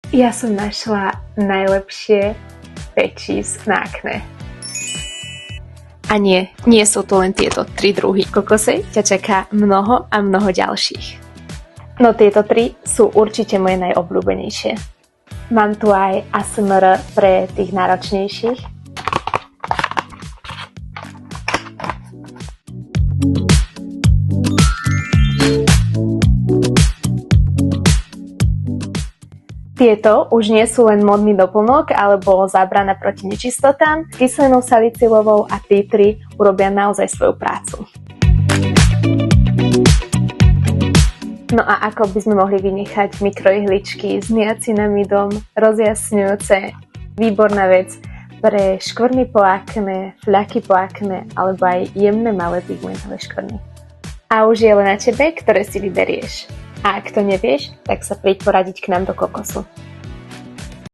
Ja som našla najlepšie pečís na akné. A nie sú to len tieto 3 druhy. Kokosej ťa čaká mnoho a mnoho ďalších. No tieto 3 sú určite moje najobľúbenejšie. Mám tu aj ASMR pre tých náročnejších. Tieto už nie sú len modný doplnok alebo zábrana proti nečistotám. S kyselinou salicylovou a tea tree urobia naozaj svoju prácu. No a ako by sme mohli vynechať mikroihličky s niacinamidom, rozjasňujúce, výborná vec pre škvrny po akné, fľaky po akné alebo aj jemné malé pigmentové škvrny. A už je len na tebe, ktoré si vyberieš. A ak to nevieš, tak sa príď poradiť k nám do Kokosu.